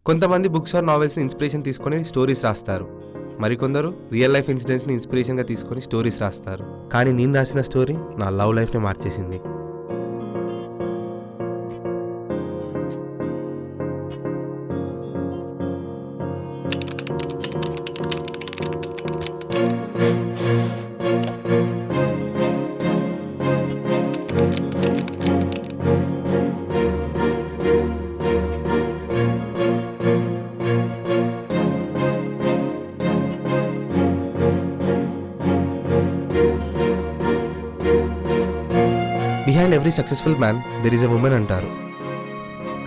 కొంతమంది books are నావెల్స్ని inspiration తీసుకొని stories రాస్తారు. మరికొందరు రియల్ లైఫ్ ఇన్సిడెంట్స్ని ఇన్స్పిరేషన్గా తీసుకొని స్టోరీస్ రాస్తారు. కానీ నేను రాసిన స్టోరీ నా లవ్ లైఫ్ని మార్చేసింది. Behind every successful man there is a women అంటారు.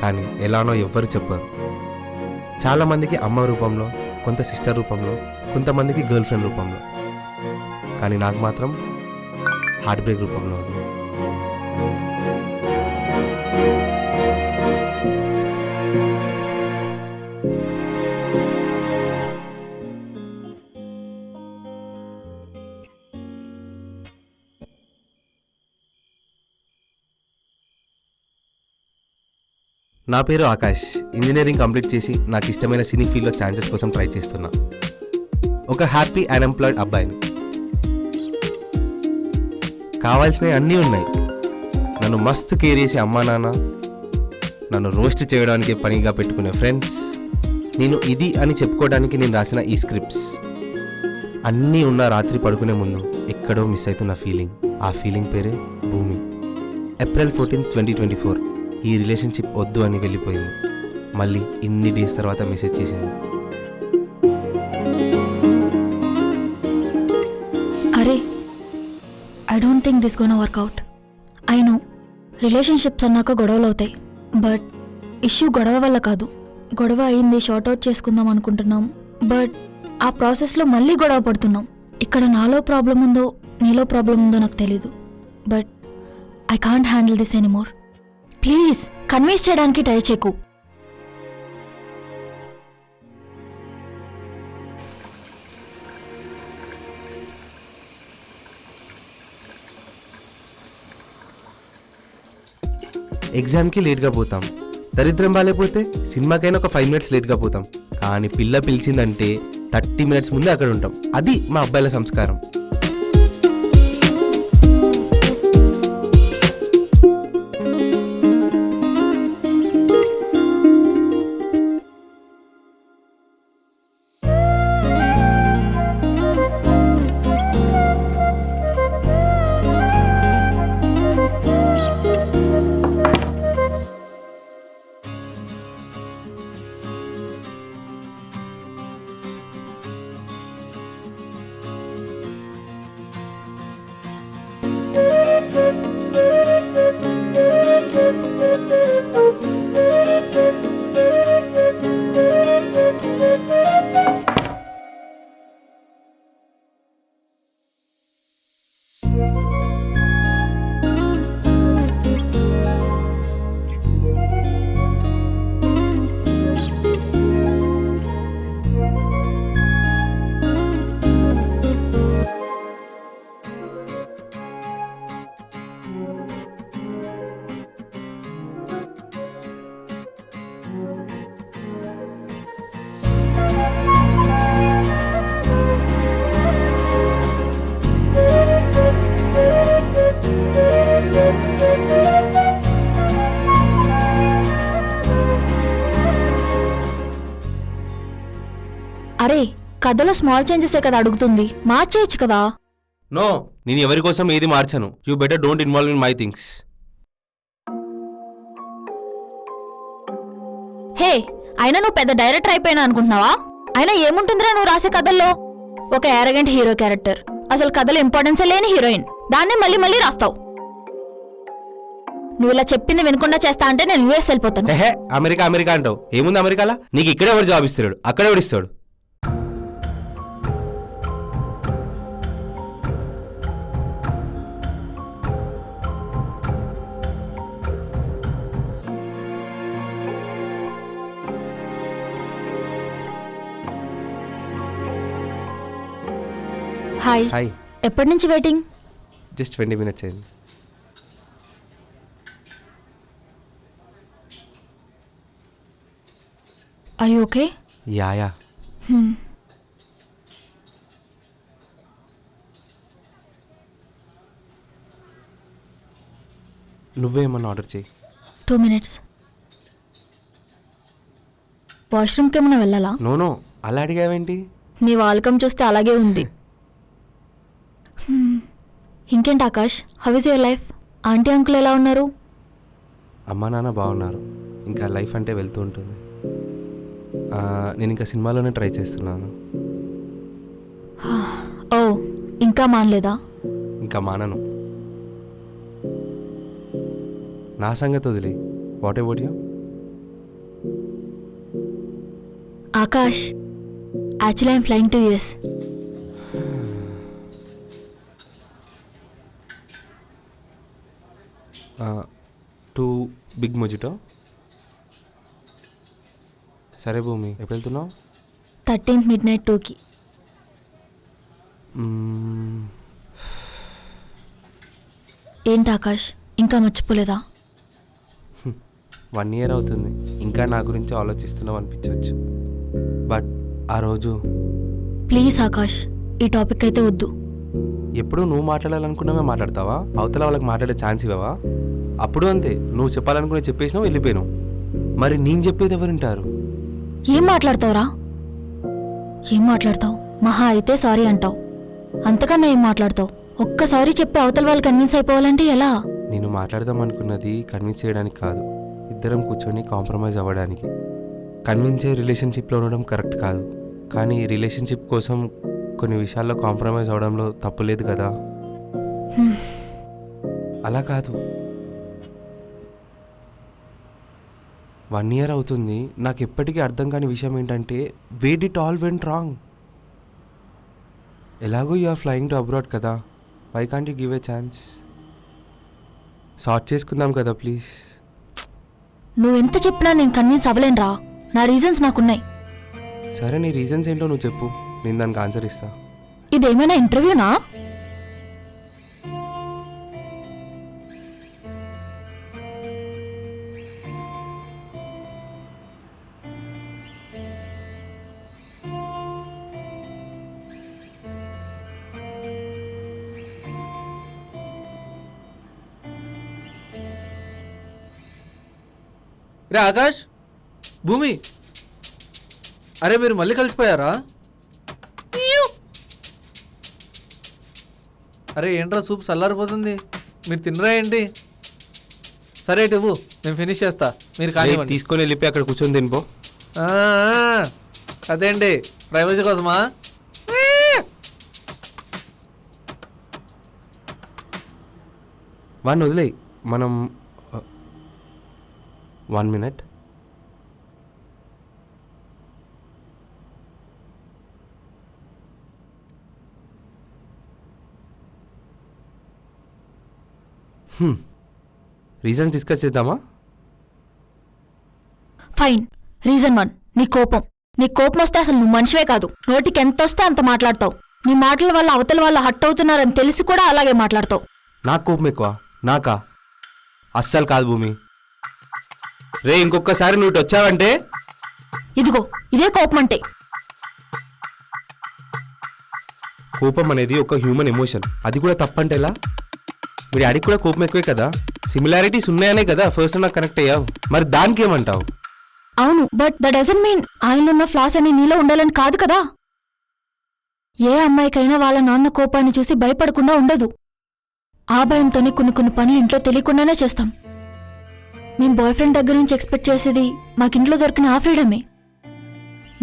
కానీ ఎలానో ఎవ్వరు చెప్పరు. చాలామందికి అమ్మ రూపంలో, కొంత సిస్టర్ రూపంలో, కొంతమందికి గర్ల్ ఫ్రెండ్ రూపంలో. కానీ నాకు మాత్రం హార్ట్ బ్రేక్ రూపంలో ఉంది. నా పేరు ఆకాష్. ఇంజనీరింగ్ కంప్లీట్ చేసి నాకు ఇష్టమైన సినీ ఫీల్డ్లో ఛాన్సెస్ కోసం ట్రై చేస్తున్నా. ఒక హ్యాపీ అన్ఎంప్లాయిడ్ అబ్బాయిని. కావాల్సినవి అన్నీ ఉన్నాయి. నన్ను మస్తు కేర్ చేసే అమ్మా నాన్న, నన్ను రోస్ట్ చేయడానికి పనిగా పెట్టుకునే ఫ్రెండ్స్, నేను ఇది అని చెప్పుకోవడానికి నేను రాసిన ఈ స్క్రిప్ట్స్ అన్నీ ఉన్న రాత్రి పడుకునే ముందు ఎక్కడో మిస్ అవుతున్న ఫీలింగ్. ఆ ఫీలింగ్ పేరే భూమి. ఏప్రిల్ 14, 2024 ఈ రిలేషన్షిప్ వద్దు అని వెళ్ళిపోయింది. మళ్ళీ ఇన్ని డేస్ తర్వాత మెసేజ్ చేసింది. అరే, I don't think this gonna work out. I know relationships అన్నాక గొడవలు అవుతాయి. బట్ ఇష్యూ గొడవ వల్ల కాదు. గొడవ అయింది, షార్ట్అవుట్ చేసుకుందాం అనుకుంటున్నాం. బట్ ఆ ప్రాసెస్లో మళ్ళీ గొడవ పడుతున్నాం. ఇక్కడ నాలో ప్రాబ్లం ఉందో నీలో ప్రాబ్లం ఉందో నాకు తెలీదు. But I can't handle this anymore. Please convince చేయడానికి ట్రై చేయకు. ఎగ్జామ్కి లేట్గా పోతాం. దరిద్రం బాలేకపోతే సినిమాకైనా ఒక 5 minutes లేట్గా పోతాం. కానీ పిల్ల పిలిచిందంటే 30 minutes ముందే అక్కడ ఉంటాం. అది మా అబ్బాయిల సంస్కారం. అరే, కథలో స్మాల్ చేంజెసే కదా అడుగుతుంది, మార్చేయచ్చు కదా. నో, నేను ఎవరి కోసం ఏది మార్చను. You better don't involve in my things. Hey, అయినా నువ్వు పెద్ద డైరెక్టర్ అయిపోయినా అనుకుంటున్నావా? అయినా ఏముంటుందిరా నువ్వు రాసే కథల్లో? ఒక యారగెంట్ హీరో క్యారెక్టర్, అసలు కథలో ఇంపార్టెన్సే లేని హీరోయిన్, దాన్నే మళ్ళీ మళ్ళీ రాస్తావు. నువ్వు ఇలా చెప్పింది వినకుండా చేస్తా అంటే నేను యూఎస్ వెళ్ళిపోతాను. హే, అమెరికా అమెరికా అంటావు. ఏముంది అమెరికాలా? నీకు ఇక్కడ ఎవరు జాబ్ ఇస్తాడు? అక్కడ ఎవడిస్తాడు? హాయ్. హాయ్. ఎప్పటి నుంచి వెయిటింగ్? జస్ట్ 20 minutes అయింది. Are you okay? యా నువ్వేమన్నా ఆర్డర్ చేయి. 2 minutes. వాష్రూమ్కి ఏమైనా వెళ్ళాలా? నో అలా అడిగావేంటి? నీ వాల్కమ్ చూస్తే అలాగే ఉంది. ఇంకేంటి Akash, how is your life? Aunty uncle ఎలా ఉన్నారు? అమ్మా నాన్న బాగున్నారు. ఇంకా లైఫ్ అంటే వెళ్తూ ఉంటుంది. నేను ఇంకా సినిమాలోనే ట్రై చేస్తున్నాను. ఓ, ఇంకా మానలేదా? ఇంకా మానను. నా సంగతి వదిలే. What about you? Akash, actually I'm flying to US. Two big mojito. సరే భూమి, ఎప్పుడు వెళ్తున్నావు? 13th midnight 2కి. ఏంటి ఆకాష్, ఇంకా మర్చిపోలేదా? 1 year అవుతుంది. ఇంకా నా గురించి ఆలోచిస్తున్నావు అనిపించవచ్చు. బట్ ఆ రోజు ప్లీజ్ ఆకాష్, ఈ టాపిక్ అయితే వద్దు. ఎప్పుడు నువ్వు మాట్లాడాలనుకున్నామే మాట్లాడతావా? అవతల వాళ్ళకి మాట్లాడే ఛాన్స్ ఇవ్వవా? అప్పుడు అంతే, నువ్వు చెప్పాలనుకునే చెప్పేసినావు, వెళ్ళిపోయాను. మరి నేను చెప్పేది ఎవరు వింటారు? ఏం మాట్లాడతావురా? ఏం మాట్లాడతావు? మహా అయితే సారీ అంటావు, అంతకన్నా ఏం మాట్లాడతావు? ఒక్కసారి చెప్పి అవతల వాళ్ళు కన్విన్స్ అయిపోవాలంటే ఎలా? నేను మాట్లాడదాం అనుకున్నది కన్విన్స్ చేయడానికి కాదు, ఇద్దరం కూర్చొని కాంప్రమైజ్ అవ్వడానికి. కన్విన్స్ అయ్యే రిలేషన్షిప్లో ఉండడం కరెక్ట్ కాదు, కానీ ఈ రిలేషన్షిప్ కోసం కొన్ని విషయాల్లో కాంప్రమైజ్ అవ్వడంలో తప్పులేదు కదా. అలా కాదు, 1 year అవుతుంది. నాకు ఎప్పటికీ అర్థం కాని విషయం ఏంటంటే, where did all went wrong? ఎలాగో you are flying to abroad కదా, why can't you give a chance? Sort చేసుకుందాం కదా ప్లీజ్. నువ్వెంత చెప్పినా నేను కన్విన్స్ అవ్వలేనురా. నా రీజన్స్ నాకున్నాయి. సరే, నీ రీజన్స్ ఏంటో నువ్వు చెప్పు, నేను దానికి ఆన్సర్ ఇస్తా. ఇదేమైనా ఇంటర్వ్యూనా? రే ఆకాష్, భూమి, అరే మీరు మళ్ళీ కలిసిపోయారా? అరే ఏంట్రా, సూప్ చల్లారిపోతుంది, మీరు తినరా ఏంటి? సరే ఇవ్వు, నేను ఫినిష్ చేస్తా, మీరు కానీ తీసుకొని వెళ్ళిపోయి అక్కడ కూర్చొని తినిపో. అదేంటి, ప్రైవసీ కోసమా? వాడిని వదిలేయి, మనం 1 minute. రీజన్స్ డిస్కస్ చేద్దామా? ఫైన్. రీజన్ 1, నీ కోపం. నీ కోపం వస్తే అసలు నువ్వు మనిషివే కాదు. నోటికి ఎంత వస్తే అంత మాట్లాడతావు. నీ మాటల వల్ల అవతల వాళ్ళు హట్ అవుతున్నారని తెలిసి కూడా అలాగే మాట్లాడతావు. నాకు కోపం ఎక్కువ? నాకా? అస్సలు కాదు భూమి. రే, ఇంకొకసారి నువ్వు వచ్చావంటే ఇదిగో ఇదే కోపం అంటే. కోపం అనేది ఒక హ్యూమన్ ఎమోషన్, అది కూడా తప్పంటే ఎలా? మీ డాడీకి కూడా కోపం ఎక్కువే కదా, సిమిలారిటీస్ ఉన్నాయనే కదా ఫస్ట్ నాకు కనెక్ట్ అయ్యావు. మరి దానికి ఏమంటావు? అవును, బట్ దట్ డజంట్ మీన్ ఆయనలో ఫ్లాస్ అని నీలో ఉండాలని కాదు కదా. ఏ అమ్మాయికైనా వాళ్ళ నాన్న కోపాన్ని చూసి భయపడకుండా ఉండదు. ఆ భయంతోనే కొన్ని పనులు ఇంట్లో తెలియకుండానే చేస్తాం. మేం బాయ్ ఫ్రెండ్ దగ్గర నుంచి ఎక్స్పెక్ట్ చేసేది మాకింట్లో దొరికిన ఆ ఫ్రీడమే.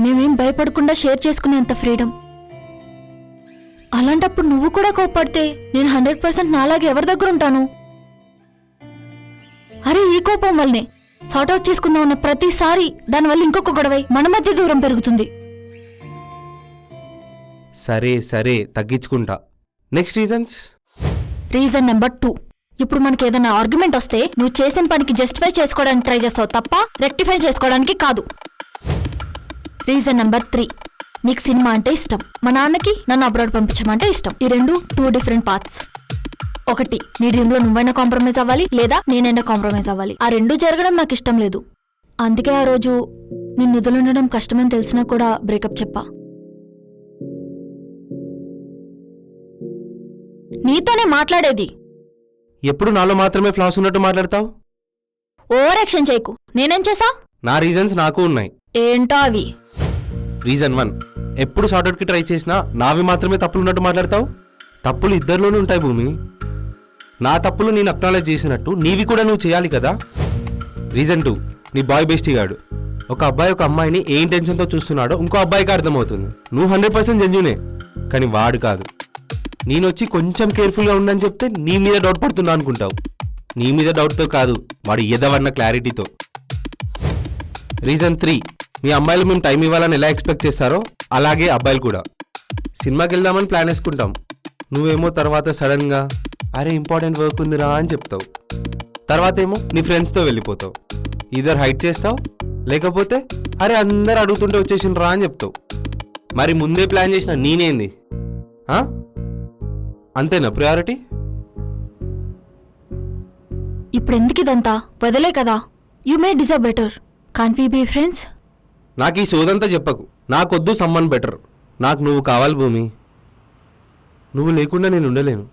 మేమేం భయపడకుండా షేర్ చేసుకునేంత ఫ్రీడమ్. అలాంటప్పుడు నువ్వు కూడా కోప్పడితే నేను 100% నాలాగే ఎవరి దగ్గర ఉంటాను? అరే, ఈ కోపం వల్లనే సార్ట్అవుట్ చేసుకుందాం అన్న ప్రతిసారి దానివల్ల ఇంకొక గొడవై మన మధ్య దూరం పెరుగుతుంది. సరే సరే, తగ్గించుకుంటా. Next reasons. రీజన్ నెంబర్ 2, ఇప్పుడు మనకి ఏదైనా ఆర్గ్యుమెంట్ వస్తే నువ్వు చేసిన పనికి జస్టిఫై చేసుకోవడానికి ట్రై చేస్తావు తప్ప రెక్టిఫై చేసుకోవడానికి కాదు. రీజన్ నెంబర్ 3, నీకు సినిమా అంటే ఇష్టం, మా నాన్నకి నన్ను అబ్రాడ్ పంపించమంటే ఇష్టం. ఈ రెండు 2 డిఫరెంట్ పాత్స్. ఒకటి, నీ డ్రీమ్ లో నువ్వైనా కాంప్రమైజ్ అవ్వాలి, లేదా నేనైనా కాంప్రమైజ్ అవ్వాలి. ఆ రెండూ జరగడం నాకు ఇష్టం లేదు. అందుకే ఆ రోజు నిన్ను వదులుండడం కష్టమని తెలిసినా కూడా బ్రేకప్ చెప్పా. నీతోనే మాట్లాడేది. ఎప్పుడు నాలో మాత్రమే ఫ్లాస్ ఉన్నట్టు మాట్లాడతావు? ఓవర్ యాక్షన్ చేయకు. నేనేం చేసా? నా రీజన్స్ నాకు ఉన్నాయి. ఏంటో అవి? రీజన్ 1, ఎప్పుడు షార్ట్అవుట్కి ట్రై చేసినా నావి మాత్రమే తప్పులు ఉన్నట్టు మాట్లాడతావు. తప్పులు ఇద్దరిలోనూ ఉంటాయి భూమి. నా తప్పులు నేను అక్నాలెడ్జ్ చేసినట్టు నీవి కూడా నువ్వు చేయాలి కదా. రీజన్ 2, నీ బాయ్ బెస్టీ గాడు. ఒక అబ్బాయి ఒక అమ్మాయిని ఏ ఇంటెన్షన్తో చూస్తున్నాడో ఇంకో అబ్బాయికి అర్థమవుతుంది. నువ్వు 100% జెన్యూనే, కానీ వాడు కాదు. నేను వచ్చి కొంచెం కేర్ఫుల్గా ఉండని చెప్తే నీ మీద డౌట్ పడుతున్నా అనుకుంటావు. నీ మీద డౌట్తో కాదు, వాడు ఎదవన్న క్లారిటీతో. రీజన్ 3, మీ అమ్మాయిలు మేము టైం ఇవ్వాలని ఎలా ఎక్స్పెక్ట్ చేస్తారో అలాగే అబ్బాయిలు కూడా. సినిమాకి వెళ్దామని ప్లాన్ వేసుకుంటాం. నువ్వేమో తర్వాత సడన్గా అరే ఇంపార్టెంట్ వర్క్ ఉందిరా అని చెప్తావు. తర్వాత ఏమో నీ ఫ్రెండ్స్తో వెళ్ళిపోతావు. ఈధర్ హైట్ చేస్తావు, లేకపోతే అరే అందరు అడుగుతుంటే వచ్చేసిండ్రా అని చెప్తావు. మరి ముందే ప్లాన్ చేసిన నేనేంది? అంతేనా ప్రయారిటీ? ఇప్పుడు ఎందుకు ఇదంతా? వదిలే కదా. You may deserve better. Can't we be friends? నాకు ఈ సోదంతా చెప్పకు. నాకొద్దు సమ్మన్ బెటర్. నాకు నువ్వు కావాలి భూమి. నువ్వు లేకుండా నేను ఉండలేను.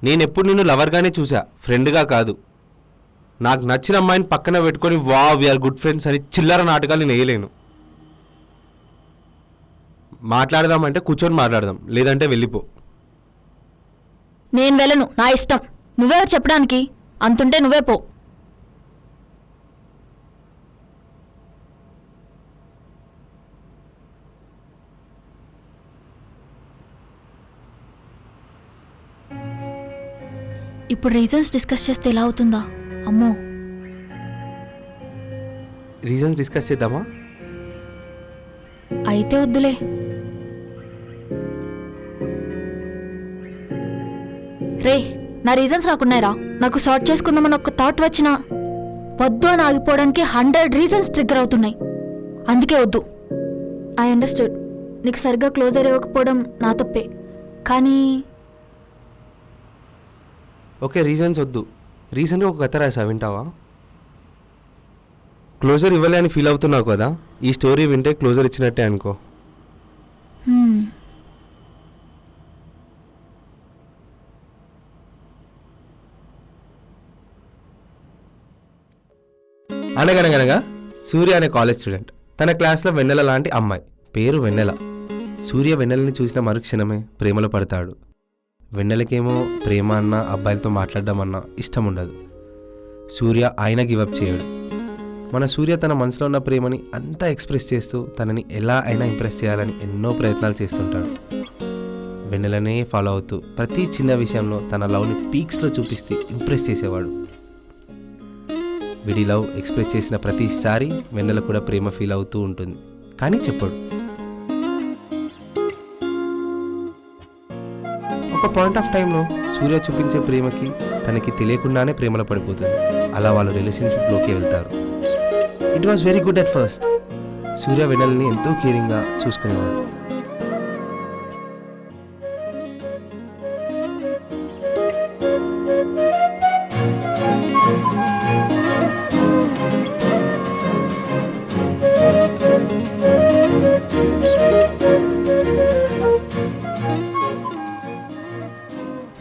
నేను ఎప్పుడు నిన్ను లవర్గానే చూసా, ఫ్రెండ్గా కాదు. నాకు నచ్చిన అమ్మాయిని పక్కన పెట్టుకొని వావ్ వీఆర్ గుడ్ ఫ్రెండ్స్ అని చిల్లర నాటకాలు నేను వేయలేను. మాట్లాడదామంటే కూర్చొని మాట్లాడదాం, లేదంటే వెళ్ళిపో. నేను వెళ్ళను, నా ఇష్టం. నువ్వెవరు చెప్పడానికి? అంతుంటే నువ్వే పో. ఇప్పుడు రీజన్స్ డిస్కస్ చేస్తే ఎలా అవుతుందా? అమ్మో. రీజన్స్ డిస్కస్ చేద్దామా? అయితే వద్దులే. రే, నా రీజన్స్ నాకున్నాయిరా. నాకు సార్ట్ చేసుకుందామని ఒక థాట్ వచ్చినా వద్దు అని ఆగిపోవడానికి 100 రీజన్స్ ట్రిగ్గర్ అవుతున్నాయి. అందుకే వద్దు. I understood. నీకు సరిగ్గా క్లోజర్ ఇవ్వకపోవడం నా తప్పే. కానీ ఓకే, రీజన్స్ వద్దు. రీసెంట్గా ఒక కథ రాసా, వింటావా? క్లోజర్ ఇవ్వలే అని ఫీల్ అవుతున్నావు కదా, ఈ స్టోరీ వింటే క్లోజర్ ఇచ్చినట్టే అనుకో. అనగనగనగా సూర్య అనే కాలేజ్ స్టూడెంట్. తన క్లాస్లో వెన్నెల లాంటి అమ్మాయి, పేరు వెన్నెల. సూర్య వెన్నెలని చూసిన మరుక్షణమే ప్రేమలో పడతాడు. వెన్నెలకేమో ప్రేమ అన్నా అబ్బాయిలతో మాట్లాడడం అన్నా ఇష్టం ఉండదు. సూర్య ఆయన గివప్ చేయడు. మన సూర్య తన మనసులో ఉన్న ప్రేమని అంతా ఎక్స్ప్రెస్ చేస్తూ తనని ఎలా అయినా ఇంప్రెస్ చేయాలని ఎన్నో ప్రయత్నాలు చేస్తుంటాడు. వెన్నెలనే ఫాలో అవుతూ ప్రతి చిన్న విషయంలో తన లవ్ని పీక్స్లో చూపిస్తూ ఇంప్రెస్ చేసేవాడు. విడి లవ్ ఎక్స్ప్రెస్ చేసిన ప్రతిసారి వెన్నెల కూడా ప్రేమ ఫీల్ అవుతూ ఉంటుంది, కానీ చెప్పడు. ఒక పాయింట్ ఆఫ్ టైంలో సూర్య చూపించే ప్రేమకి తనకి తెలియకుండానే ప్రేమలో పడిపోతుంది. అలా వాళ్ళు రిలేషన్షిప్లోకి వెళ్తారు. It was very good at first. Surya వెన్నెలని ఎంతో కేరింగ్గా చూసుకునేవాడు.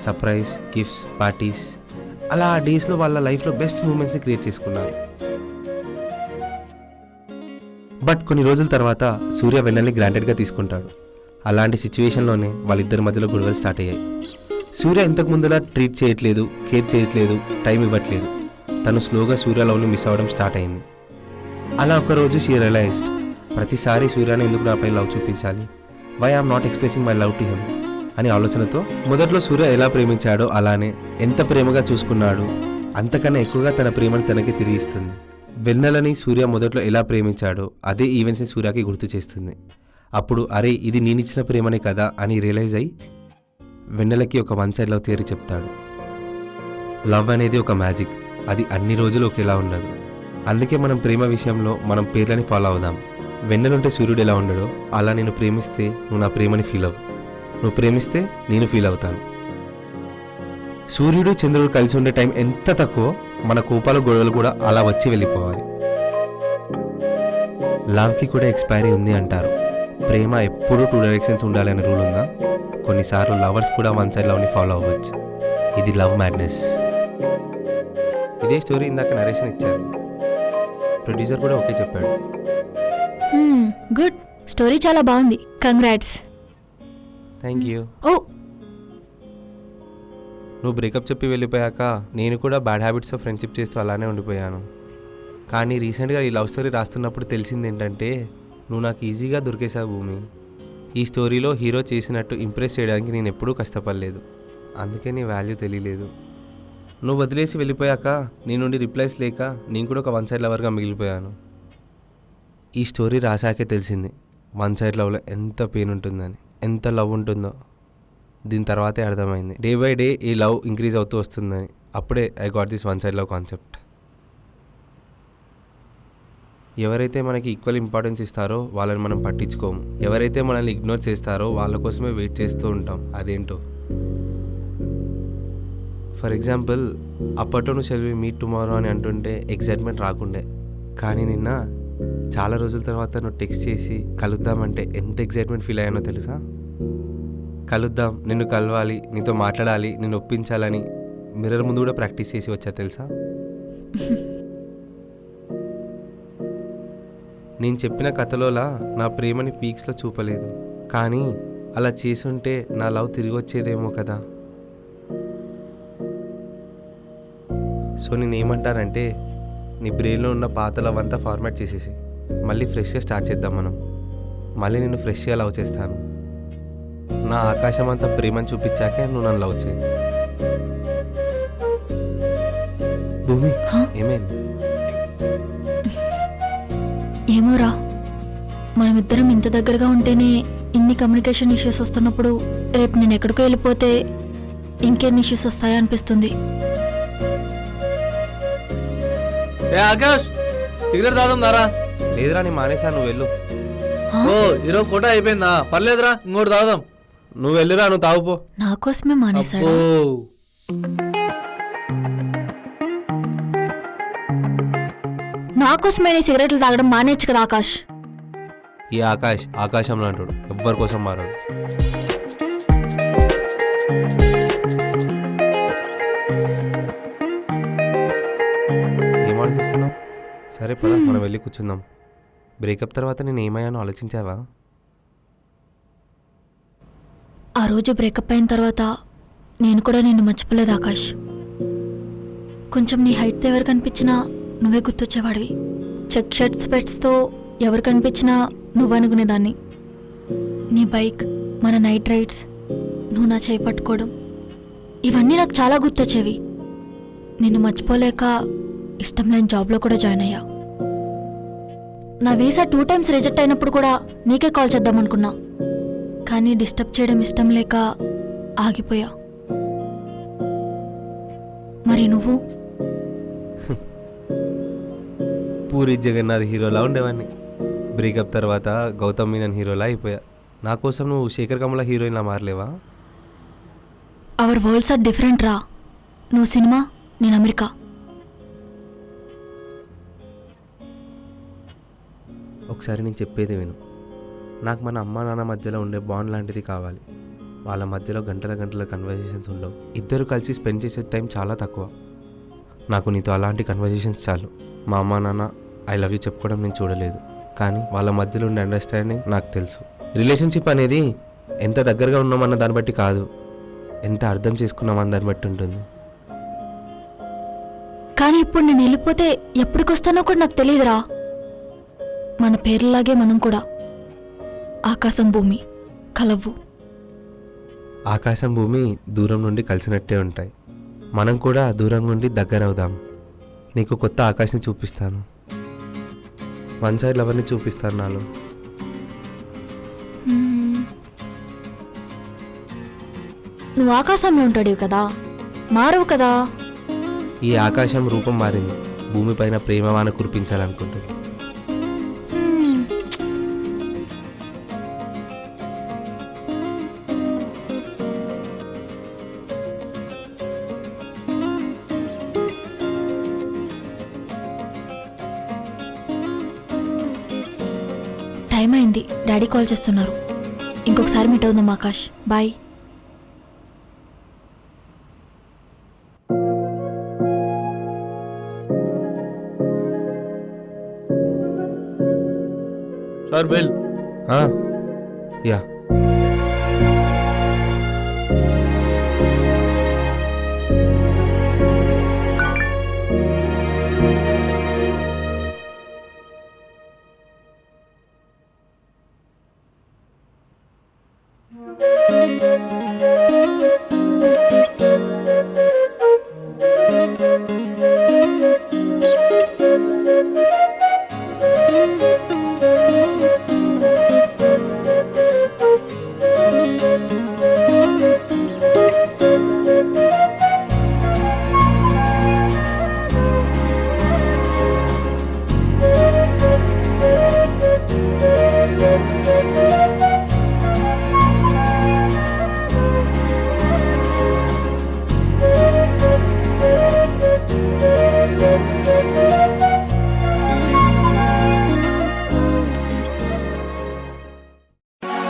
సర్ప్రైజ్, గిఫ్ట్స్, పార్టీస్, అలా ఆ డేస్లో వాళ్ళ లైఫ్లో బెస్ట్ మూమెంట్స్ని క్రియేట్ చేసుకున్నారు. బట్ కొన్ని రోజుల తర్వాత సూర్య వెన్నెల్ని గ్రాంటెడ్గా తీసుకుంటాడు. అలాంటి సిచ్యువేషన్లోనే వాళ్ళిద్దరి మధ్యలో గొడవలు స్టార్ట్ అయ్యాయి. సూర్య ఇంతకు ముందులా ట్రీట్ చేయట్లేదు, కేర్ చేయట్లేదు, టైం ఇవ్వట్లేదు. తను స్లోగా సూర్య లవ్ని మిస్ అవ్వడం స్టార్ట్ అయింది. అలా ఒకరోజు షీ రియలైజ్డ్, ప్రతిసారి సూర్యని ఎందుకు నాపై లవ్ చూపించాలి, why I'm not expressing my love to him అని ఆలోచనతో మొదట్లో సూర్య ఎలా ప్రేమించాడో అలానే ఎంత ప్రేమగా చూసుకున్నాడు, అంతకన్నా ఎక్కువగా తన ప్రేమను తనకి తిరిగి ఇస్తుంది. వెన్నెలని సూర్య మొదట్లో ఎలా ప్రేమించాడో అదే ఈవెంట్స్ని సూర్యకి గుర్తు చేస్తుంది. అప్పుడు అరే ఇది నేనిచ్చిన ప్రేమనే కదా అని రియలైజ్ అయ్యి వెన్నెలకి ఒక వన్ సైడ్ లవ్ థియరీ చెప్తాడు. లవ్ అనేది ఒక మ్యాజిక్, అది అన్ని రోజులు ఒకేలా ఉండదు. అందుకే మనం ప్రేమ విషయంలో మనం పేర్లని ఫాలో అవుదాం. వెన్నెలుంటే సూర్యుడు ఎలా ఉండడో అలా నేను ప్రేమిస్తే నువ్వు నా ప్రేమని ఫీల్ అవ్వు, నువ్వు ప్రేమిస్తే నేను ఫీల్ అవుతాను. సూర్యుడు చంద్రుడు కలిసి ఉండే టైం ఎంత తక్కువ, మన కోపాలు గొడవలు కూడా అలా వచ్చి వెళ్ళిపోవాలి. లవ్కి కూడా ఎక్స్పైరీ ఉంది అంటారు. ప్రేమ ఎప్పుడూ 2 డైరెక్షన్స్ ఉండాలనే రూల్ ఉందా? కొన్నిసార్లు లవర్స్ కూడా వన్ సైడ్ లవ్ని ఫాలో అవ్వచ్చు. ఇది లవ్ మ్యాడ్నెస్. ఇదే స్టోరీ ఇందాక నరేషన్ ఇచ్చారు. ప్రొడ్యూసర్ కూడా ఓకే చెప్పాడు. గుడ్, స్టోరీ చాలా బాగుంది. కంగ్రాట్స్. Thank you. ఓ, నువ్వు బ్రేకప్ చెప్పి వెళ్ళిపోయాక నేను కూడా బ్యాడ్ హ్యాబిట్స్తో ఫ్రెండ్షిప్ చేస్తూ అలానే ఉండిపోయాను. కానీ రీసెంట్గా ఈ లవ్ స్టోరీ రాస్తున్నప్పుడు తెలిసింది ఏంటంటే నువ్వు నాకు ఈజీగా దొరికేసావు భూమి. ఈ స్టోరీలో హీరో చేసినట్టు ఇంప్రెస్ చేయడానికి నేను ఎప్పుడూ కష్టపడలేదు. అందుకే నీ వాల్యూ తెలియలేదు. నువ్వు వదిలేసి వెళ్ళిపోయాక నీ నుండి రిప్లైస్ లేక నేను కూడా ఒక వన్ సైడ్ లవర్గా మిగిలిపోయాను. ఈ స్టోరీ రాశాకే తెలిసింది వన్ సైడ్ లవ్లో ఎంత పెయిన్ ఉంటుందని, ఎంత లవ్ ఉంటుందో. దీని తర్వాతే అర్థమైంది డే బై డే ఈ లవ్ ఇంక్రీజ్ అవుతూ వస్తుందని. అప్పుడే I got this one side love concept. ఎవరైతే మనకి ఈక్వల్ ఇంపార్టెన్స్ ఇస్తారో వాళ్ళని మనం పట్టించుకోము. ఎవరైతే మనల్ని ఇగ్నోర్ చేస్తారో వాళ్ళ కోసమే వెయిట్ చేస్తూ ఉంటాం. అదేంటో. ఫర్ ఎగ్జాంపుల్, అప్పట్లో నువ్వు షెల్ వి మీట్ టుమారో అని అంటుంటే ఎగ్జైట్మెంట్ రాకుండే. కానీ నిన్న చాలా రోజుల తర్వాత నువ్వు టెక్స్ట్ చేసి కలుద్దామంటే ఎంత ఎగ్జైట్మెంట్ ఫీల్ అయ్యానో తెలుసా? కలుద్దాం, నిన్ను కలవాలి, నీతో మాట్లాడాలి, నిన్ను ఒప్పించాలని మిర్రర్ ముందు కూడా ప్రాక్టీస్ చేసి వచ్చా తెలుసా? నేను చెప్పిన కథలోలా నా ప్రేమని పీక్స్లో చూపలేదు. కానీ అలా చేసుంటే నా లవ్ తిరిగి వచ్చేదేమో కదా. సో నేనేమంటానంటే నీ బ్రెయిన్లో ఉన్న పాత లవ్ అంతా ఫార్మాట్ చేసేసి మళ్ళీ ఫ్రెష్గా స్టార్ట్ చేద్దాం మనం. మళ్ళీ నేను ఫ్రెష్గా లవ్ చేస్తాను. నా ఆకాశం అంతా ప్రేమను చూపించాకే నువ్వు నన్ను లవ్ చేయి. భూమి, ఏమైంది? ఏమోరా, మనమిద్దరం ఇంత దగ్గరగా ఉంటేనే ఇన్ని కమ్యూనికేషన్ ఇష్యూస్ వస్తున్నప్పుడు రేపు నేను ఎక్కడికో వెళ్ళిపోతే ఇంకెన్ని ఇష్యూస్ వస్తాయో అనిపిస్తుంది. ఏ ఆకాష్, సిగరెట్ తాగుదాం దారా. లేదురా, నేను మానేసా, నువ్వు వెళ్ళు. ఓ, ఈరోజు కోట అయిపోయిందా? పర్లేదురా, ఇంకోటి తాగుదాం. నువ్వు వెళ్ళురా, నువ్వు తాగుపో. నా కోసమే మానేశాడు. నా కోసమే నీ సిగరెట్లు తాగడం మానేచ్చు కదా ఆకాష్. ఈ ఆకాష్ ఆకాశంలో అంటాడు, ఎవ్వరి కోసం మారాడు. ఏం ఆలోచిస్తున్నావు? సరే పద, మనం వెళ్ళి కూర్చుందాం. బ్రేకప్ తర్వాత నేను ఏమయ్యానో ఆలోచించావా? ఆ రోజు బ్రేకప్ అయిన తర్వాత నేను కూడా నిన్ను మర్చిపోలేదు ఆకాష్. కొంచెం నీ హైట్తో ఎవరు కనిపించినా నువ్వే గుర్తొచ్చేవాడివి. చెక్ షర్ట్స్ స్పెట్స్తో ఎవరు కనిపించినా నువ్వు అనుకునేదాన్ని. నీ బైక్, మన నైట్ రైడ్స్, నువ్వు నా చేయి పట్టుకోవడం, ఇవన్నీ నాకు చాలా గుర్తొచ్చేవి. నిన్ను మర్చిపోలేక ఇష్టం లేని జాబ్లో కూడా జాయిన్ అయ్యా. నా వీసా 2 times రిజెక్ట్ అయినప్పుడు కూడా నీకే కాల్ చేద్దామనుకున్నా. కానీ డిస్టర్బ్ చేయడం ఇష్టం లేక ఆగిపోయా. మరి నువ్వు? పూరి జగన్నాథ్ హీరోలా ఉండేవాడిని. బ్రేకప్ తర్వాత గౌతమ్ మీనన్ హీరోలా అయిపోయా. నా కోసం నువ్వు Sekhar Kammula హీరోయిన్లా మారలేవా? Hour world's are different రా. నువ్వు సినిమా, నేను అమెరికా. ఒకసారి నేను చెప్పేది విను. నాకు మన అమ్మ నాన్న మధ్యలో ఉండే బాండ్ లాంటిది కావాలి. వాళ్ళ మధ్యలో గంటల గంటల కన్వర్జేషన్స్ ఉండవు. ఇద్దరు కలిసి స్పెండ్ చేసే టైం చాలా తక్కువ. నాకు నీతో అలాంటి కన్వర్జేషన్స్ చాలు. మా అమ్మ నాన్న ఐ లవ్ యూ చెప్పుకోవడం నేను చూడలేదు, కానీ వాళ్ళ మధ్యలో ఉండే అండర్స్టాండింగ్ నాకు తెలుసు. రిలేషన్షిప్ అనేది ఎంత దగ్గరగా ఉన్నామన్న దాన్ని బట్టి కాదు, ఎంత అర్థం చేసుకున్నామన్న దాన్ని బట్టి ఉంటుంది. కానీ ఇప్పుడు నేను వెళ్ళిపోతే ఎప్పటికొస్తానో కూడా నాకు తెలియదురా. మన పేర్లలాగే మనం కూడా ఆకాశం భూమి కలవ్వు. ఆకాశం భూమి దూరం నుండి కలిసినట్టే ఉంటాయి. మనం కూడా దూరం నుండి దగ్గర అవుదాం. నీకు కొత్త ఆకాశని చూపిస్తాను. వన్ సైడ్ లవర్ని చూపిస్తాను నాలో. నువ్వు ఆకాశంలో ఉంటాడు కదా, మారవు కదా. ఈ ఆకాశం రూపం మారింది. భూమిపైన ప్రేమవాన కురిపించాలనుకుంటుంది. టైం అయింది, డాడీ కాల్ చేస్తున్నారు. ఇంకొకసారి మీట్ అవుదాం ఆకాష్. బాయ్. సార్ బెల్. యా